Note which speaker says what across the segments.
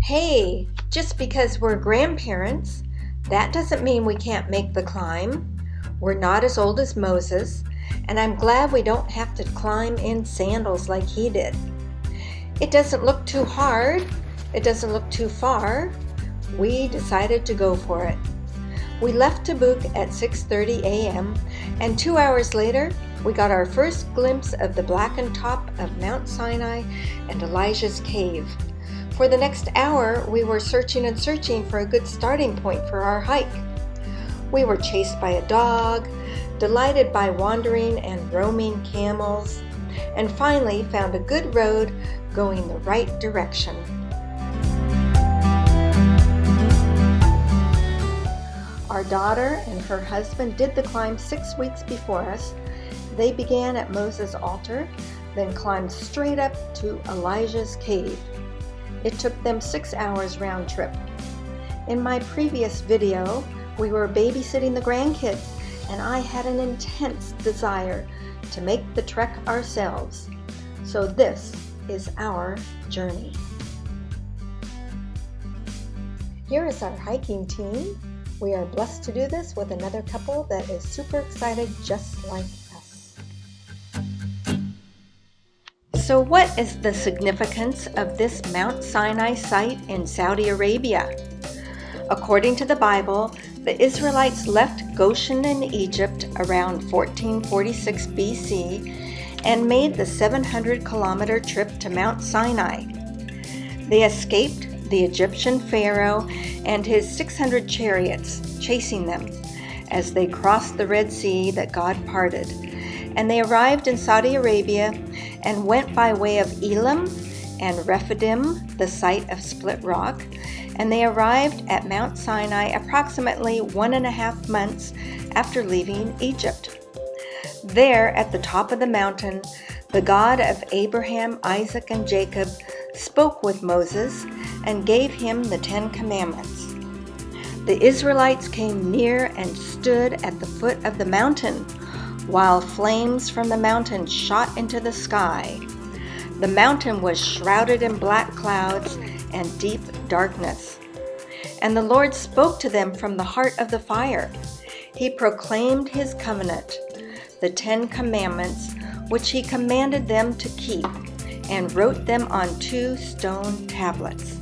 Speaker 1: Hey, just because we're grandparents, that doesn't mean we can't make the climb. We're not as old as Moses, and I'm glad we don't have to climb in sandals like he did. It doesn't look too hard. It doesn't look too far. We decided to go for it. We left Tabuk at 6:30 a.m., and 2 hours later, we got our first glimpse of the blackened top of Mount Sinai and Elijah's cave. For the next hour, we were searching for a good starting point for our hike. We were chased by a dog, delighted by wandering and roaming camels, and finally found a good road going the right direction. Our daughter and her husband did the climb 6 weeks before us. They began at Moses' altar, then climbed straight up to Elijah's cave. It took them 6 hours round trip. In my previous video, we were babysitting the grandkids, and I had an intense desire to make the trek ourselves. So this is our journey. Here is our hiking team. We are blessed to do this with another couple that is super excited just like us. So what is the significance of this Mount Sinai site in Saudi Arabia? According to the Bible, the Israelites left Goshen in Egypt around 1446 BC and made the 700-kilometer trip to Mount Sinai. They escaped the Egyptian Pharaoh and his 600 chariots chasing them as they crossed the Red Sea that God parted. And they arrived in Saudi Arabia and went by way of Elim and Rephidim, the site of Split Rock, and they arrived at Mount Sinai approximately 1.5 months after leaving Egypt. There, at the top of the mountain, the God of Abraham, Isaac, and Jacob spoke with Moses and gave him the 10 Commandments. The Israelites came near and stood at the foot of the mountain, while flames from the mountain shot into the sky. The mountain was shrouded in black clouds and deep darkness. And the Lord spoke to them from the heart of the fire. He proclaimed his covenant, the 10 Commandments, which he commanded them to keep, and wrote them on 2 stone tablets.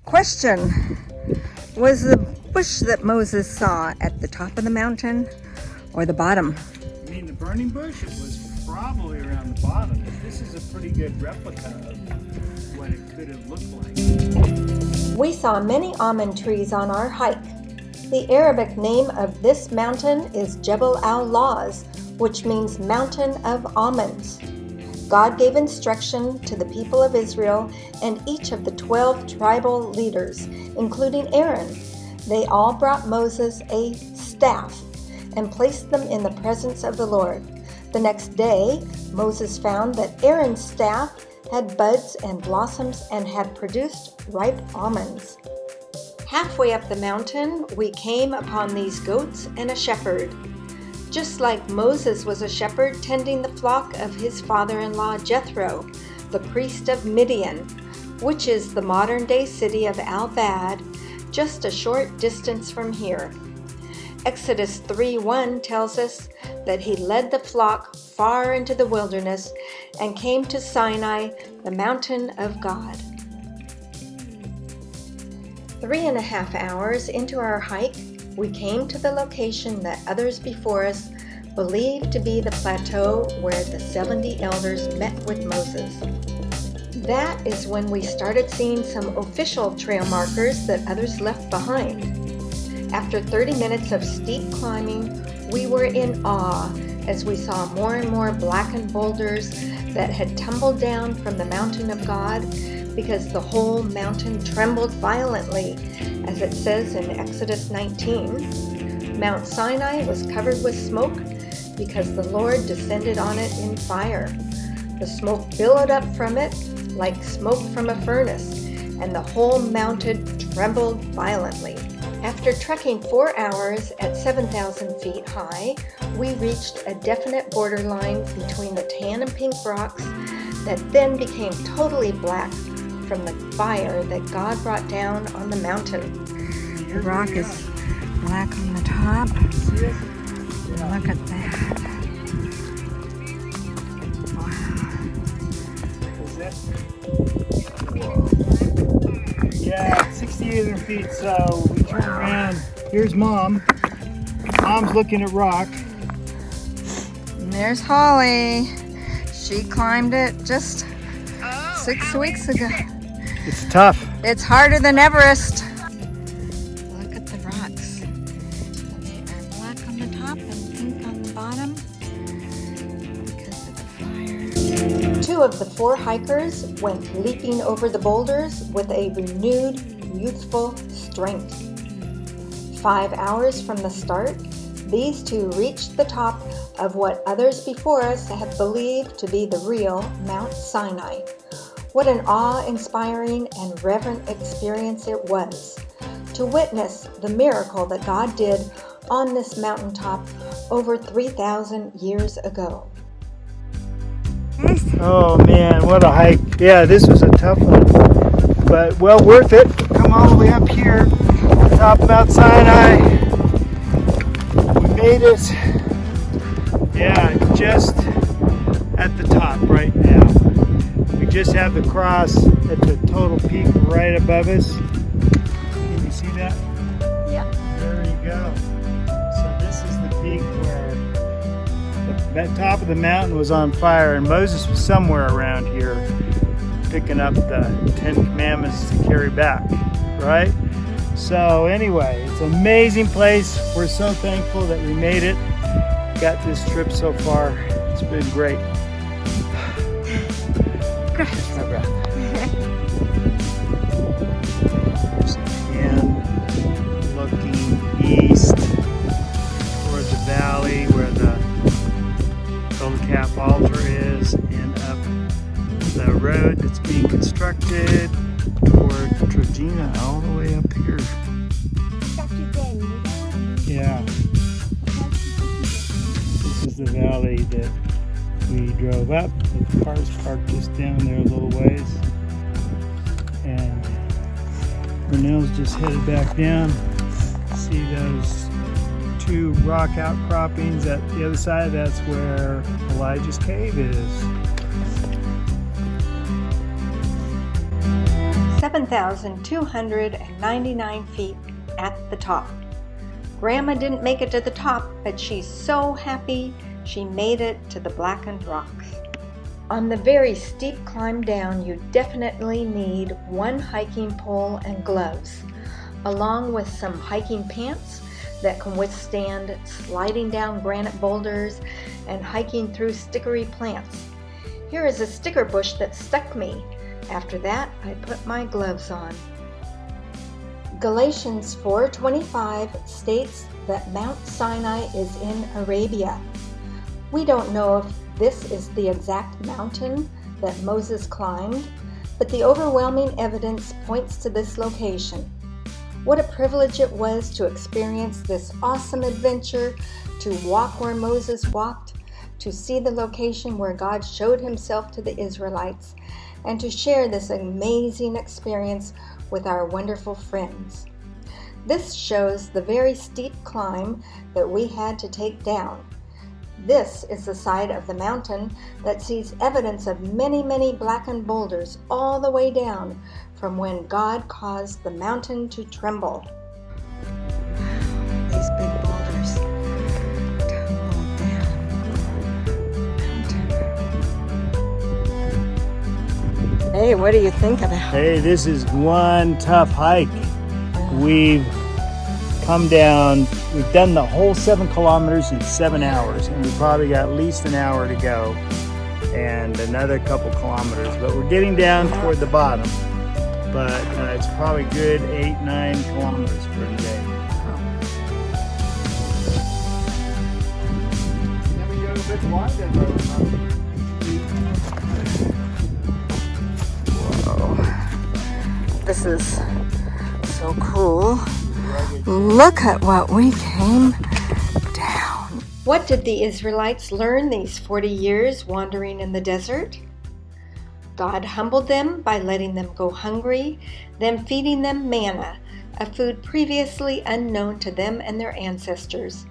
Speaker 1: Question: was the bush that Moses saw at the top of the mountain or the bottom?
Speaker 2: You mean the burning bush? It was probably around the bottom. This is a pretty good replica of what it could have looked like.
Speaker 1: We saw many almond trees on our hike. The Arabic name of this mountain is Jebel al-Lawz, which means mountain of almonds. God gave instruction to the people of Israel and each of the 12 tribal leaders, including Aaron. They all brought Moses a staff and placed them in the presence of the Lord. The next day, Moses found that Aaron's staff had buds and blossoms and had produced ripe almonds. Halfway up the mountain, we came upon these goats and a shepherd. Just like Moses was a shepherd tending the flock of his father-in-law Jethro, the priest of Midian, which is the modern-day city of Al-Bad, just a short distance from here. Exodus 3:1 tells us that he led the flock far into the wilderness and came to Sinai, the mountain of God. 3.5 hours into our hike, we came to the location that others before us believed to be the plateau where the 70 elders met with Moses. That is when we started seeing some official trail markers that others left behind. After 30 minutes of steep climbing, we were in awe as we saw more and more blackened boulders that had tumbled down from the mountain of God because the whole mountain trembled violently, as it says in Exodus 19. Mount Sinai was covered with smoke because the Lord descended on it in fire. The smoke billowed up from it like smoke from a furnace, and the whole mountain trembled violently. After trekking 4 hours at 7,000 feet high, we reached a definite borderline between the tan and pink rocks that then became totally black from the fire that God brought down on the mountain.
Speaker 3: The rock is black on the top. Look at that.
Speaker 2: Yeah, 6,800 feet, so we turn around. Here's Mom. Mom's looking at rock.
Speaker 3: And there's Holly. She climbed it just 6 weeks ago.
Speaker 2: It's tough.
Speaker 3: It's harder than Everest. Look at the rocks. They are black on the top and pink on the bottom because of the fire.
Speaker 1: 2 of the 4 hikers went leaping over the boulders with a renewed, youthful strength. 5 hours from the start, these 2 reached the top of what others before us had believed to be the real Mount Sinai. What an awe-inspiring and reverent experience it was to witness the miracle that God did on this mountaintop over 3,000 years ago.
Speaker 2: Oh man, what a hike. Yeah, this was a tough one, but well worth it. Come all the way up here, top of Mount Sinai. We made it. Yeah, just at the top right now. We just have the cross at the total peak right above us. Can you see that?
Speaker 1: Yeah.
Speaker 2: There you go. So this is the peak where the top of the mountain was on fire, and Moses was somewhere around here picking up the 10 Commandments to carry back, right? So anyway, it's an amazing place. We're so thankful that we made it. Got this trip so far. It's been great. Catch my breath. And looking east toward the valley where the Golden Calf altar is, and up the road that's being constructed toward Trojena, all the way up here. Yeah. This is the valley that we drove up. The cars parked just down there a little ways. And Renell's just headed back down. See those 2 rock outcroppings at the other side? That's where Elijah's cave is.
Speaker 1: 7,299 feet at the top. Grandma didn't make it to the top, but she's so happy she made it to the Blackened Rocks. On the very steep climb down, you definitely need 1 hiking pole and gloves, along with some hiking pants that can withstand sliding down granite boulders and hiking through stickery plants. Here is a sticker bush that stuck me. After that, I put my gloves on. Galatians 4:25 states that Mount Sinai is in Arabia. We don't know if this is the exact mountain that Moses climbed, but the overwhelming evidence points to this location. What a privilege it was to experience this awesome adventure, to walk where Moses walked, to see the location where God showed himself to the Israelites, and to share this amazing experience with our wonderful friends. This shows the very steep climb that we had to take down. This is the side of the mountain that sees evidence of many, many blackened boulders all the way down from when God caused the mountain to tremble.
Speaker 3: These big boulders tumble down mountain. Hey, what do you think of that?
Speaker 2: Hey, this is one tough hike. We've come down, we've done the whole 7 kilometers in 7 hours, and we probably got at least an hour to go and another couple kilometers, but we're getting down toward the bottom. But it's probably good 8-9 kilometers for today. Then we go a bit wider though.
Speaker 3: Whoa. This is so cool. Look at what we came down.
Speaker 1: What did the Israelites learn these 40 years wandering in the desert? God humbled them by letting them go hungry, then feeding them manna, a food previously unknown to them and their ancestors.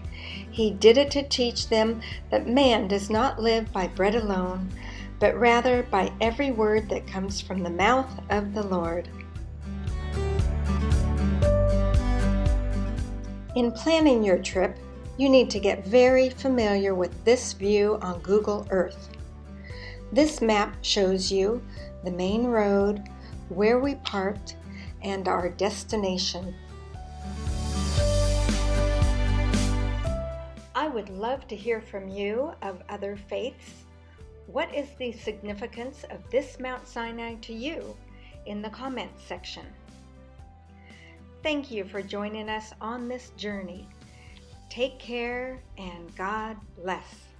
Speaker 1: He did it to teach them that man does not live by bread alone, but rather by every word that comes from the mouth of the Lord. In planning your trip, you need to get very familiar with this view on Google Earth. This map shows you the main road, where we parked, and our destination. I would love to hear from you of other faiths. What is the significance of this Mount Sinai to you in the comments section? Thank you for joining us on this journey. Take care and God bless.